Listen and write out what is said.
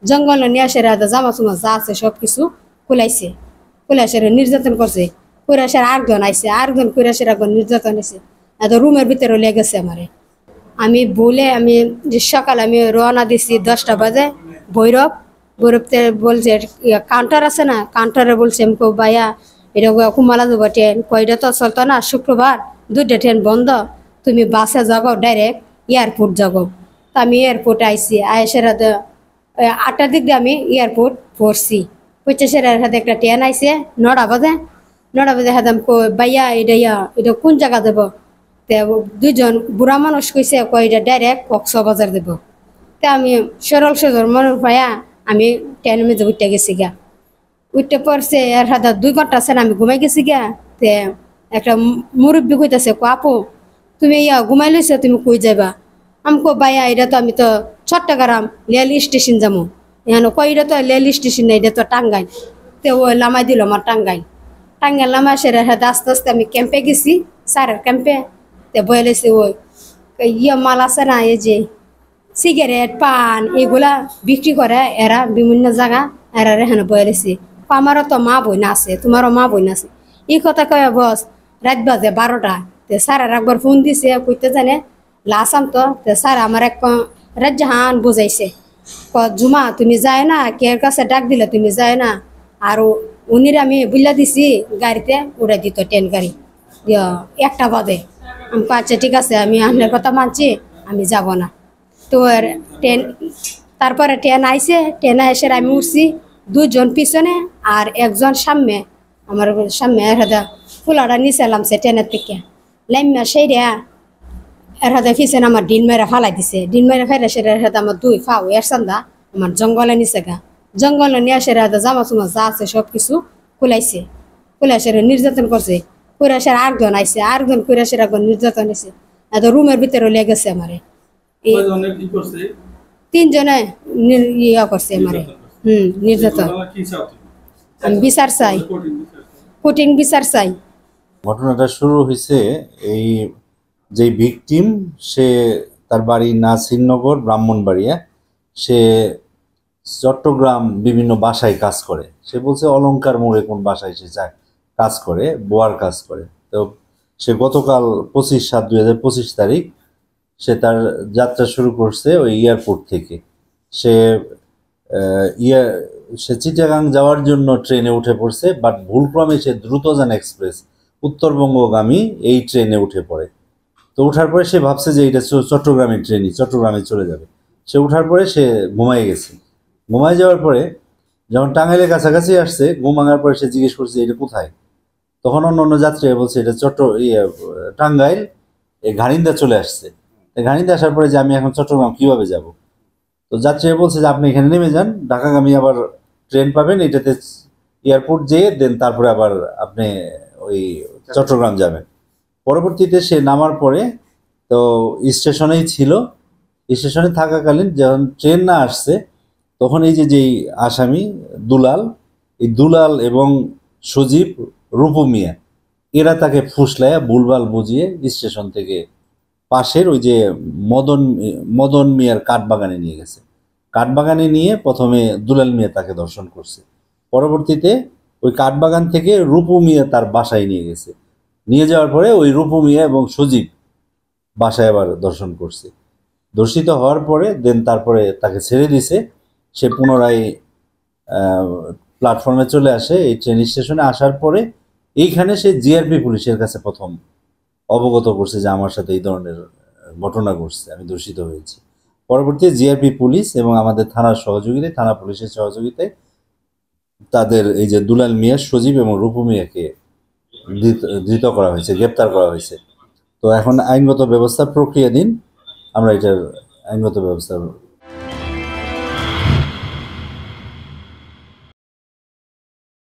জঙ্গল নিয়ে আসে জামা চুমা যা আছে সব কিছু খুলাইছে। খুলাইছে নির্যাতন করছে। কৈরাসের আরেকজন আইসে, আরেকজন কৈরাসের একজন নির্যাতন হয়েছে। এত রুমের ভিতরে লেগেছে আমারে। আমি বলে আমি যে সকাল আমি রওনা দিছি 10টা বাজে ভৈরব। ভৈরবতে বলছে কাউন্টার আছে না, কাউন্টারে বলছে আমি ভাইয়া এটা কুমালা যাবো ট্রেন, কয়টা তো চলতো না, শুক্রবার 2টা ট্রেন বন্ধ, তুমি বাসে যাবো ডাইরেক্ট এয়ারপোর্ট যাবো। তো আমি এয়ারপোর্টে আইসি, আয়েসের 8টার দিক দিয়ে আমি এয়ারপোর্ট পড়ছি। পঁচিশের হাতে একটা ট্রেন আইসে 9টা বাজে। 9টা বাজে হাতাম ভাইয়া এটা কোন জায়গা দেবো? দুইজন বুড়া মানুষ কইছে এটা ডাইরেক্ট কক্সবাজার দেব। তা আমি সরল সরল মানুষ ভাইয়া আমি ট্রেনের মধ্যে উঠতে গেছি গা। উঠতে পড়ছে এর হাতে 2 ঘন্টা আছে আমি ঘুমাই গেছি গা। তে একটা মুরব্বী কইতাছে আপু তুমি ঘুমাই লইছো, তুমি কই যাবা? আমি ভাইয়া এটা তো আমি তো চট্টগ্রাম রেল স্টেশন যাবো। এখানে এটা তো রেল স্টেশন না, এটা তো টাঙ্গাইল। তে ও লামাই দিল আমার টাঙ্গাইল। টাঙ্গাইল লামাই সেরে হাতে আস্তে আস্তে আমি ক্যাম্পে গেছি, স্যারের ক্যাম্পে। তে বলেছে ওই মাল আছে না, এই যে সিগারেট পান এগুলা বিক্রি করে এরা বিভিন্ন জায়গা, এরা এখানে বলেছে আমারও তো মা বোন আছে, তোমারও মা বোন আছে। এই কথা কয়ে বস রাত বাজে 12টা। তে স্যারের একবার ফোন দিছে কইতে জানে লাসাম তো। তে স্যার আমার এক রাত জাহান বুঝাইছে জুমা তুমি যায় না, কে কাছে ডাক দিলে তুমি যায় না। আর উনির আমি বুঝলা দিছি গাড়িতে উড়াই দিত ট্রেন গাড়ি 1টা বাজে। আমি আচ্ছা ঠিক আছে আমি আপনার কথা মানছি, আমি যাব না। তো ট্রেন তারপরে ট্রেন আইসে, ট্রেনে এসে আমি উঠছি, 2জন পিছনে আর একজন সামনে। আমার সামনে ফুলাটা নিচে নামছে ট্রেনের থেকে লাইমা সেই রে এর হাতে পিছনে আমার ডিন মেরে ফালাই দিছে। ডিন মেরে ফেলে সেটা হাতে আমার 2 ফাও এর চান্দা আমার জঙ্গলে নিচে গা। জঙ্গলে নিয়ে আসে জামা চুমা যা আছে সব কিছু খুলাইছে। খুলাইছে নির্যাতন করছে। কৈরাসের আরেকজন আইসে, আরেকজন কৈরাসের একজন নির্যাতন হয়েছে। এত রুমের ভিতরে লেগেছে আমারে। 3জনে ইয়া করছে আমারে। নির্যাতন। আমি বিচার চাই, কঠিন বিচার চাই। ঘটনাটা শুরু হয়েছে এই যে ভিকটিম, সে তার বাড়ি নাসিরনগর ব্রাহ্মণবাড়িয়া, সে চট্টগ্রাম বিভিন্ন বাসায় কাজ করে। সে বলছে অলংকার মোড়ে কোন বাসায় সে যায় কাজ করে, বোয়ার কাজ করে। তো সে গতকাল 25/7/2025 তারিখ সে তার যাত্রা শুরু করছে ওই এয়ারপোর্ট থেকে। সে সে চিটাগাং যাওয়ার জন্য ট্রেনে উঠে পড়ছে, বাট ভুলক্রমে সে দ্রুতযান এক্সপ্রেস উত্তরবঙ্গগামী এই ট্রেনে উঠে পড়ে। তো ওঠার পরে সে ভাবছে যে এটা চট্টগ্রামের ট্রেনই, চট্টগ্রামে চলে যাবে। সে ওঠার পরে সে ঘুমাই গেছে। ঘুমাই যাওয়ার পরে যখন টাঙ্গাইলের কাছাকাছি আসছে, ঘুম ভাঙার পরে সে জিজ্ঞেস করছে এটা কোথায়। তখন অন্য যাত্রী বলছে এটা টাঙ্গাইল, এই ঘানিন্দা চলে আসছে। ঘানিন্দা আসার পরে যে আমি এখন চট্টগ্রাম কিভাবে যাব। তো যাত্রী বলছে যে আপনি এখানে নেমে যান, ঢাকাগামী আবার ট্রেন পাবেন, এটাতে এয়ারপোর্ট যেয়ে দেন তারপরে আবার আপনি ওই চট্টগ্রাম যাবেন। পরবর্তীতে সে নামার পরে তো স্টেশনেই ছিল। স্টেশনে থাকাকালীন যখন ট্রেন না আসছে, তখন এই যেই আসামি দুলাল, এই দুলাল এবং সজীব, রূপু মিয়া, এরা তাকে ফুসলাইয়া ভুলভাল বুঝিয়ে স্টেশন থেকে পাশের ওই যে মদন মিয়ার কাঠবাগানে নিয়ে গেছে। কাঠবাগানে নিয়ে প্রথমে দুলাল মিয়া তাকে ধর্ষণ করছে। পরবর্তীতে ওই কাঠবাগান থেকে রূপু মিয়া তার বাসায় নিয়ে গেছে। নিয়ে যাওয়ার পরে ওই রূপু মিয়া এবং সজীব বাসায় আবার ধর্ষণ করছে। ধর্ষিত হওয়ার পরে তারপরে তাকে ছেড়ে দিছে। সে পুনরায় প্ল্যাটফর্মে চলে আসে। এই ট্রেন স্টেশনে আসার পরে এইখানে সে জিআরপি পুলিশের কাছে প্রথম অবগত করছে যে আমার সাথে এই ধরনের ঘটনা ঘটছে, আমি ধর্ষিত হয়েছি। পরবর্তীতে জিআরপি পুলিশ এবং আমাদের থানার সহযোগিতায়, থানা পুলিশের সহযোগিতায় তাদের এই যে দুলাল মিয়া, সজীব এবং রূপু মিয়াকে ধৃত করা হয়েছে, গ্রেপ্তার করা হয়েছে। তো এখন আইনগত ব্যবস্থা প্রক্রিয়াধীন, আমরা এটার আইনগত ব্যবস্থা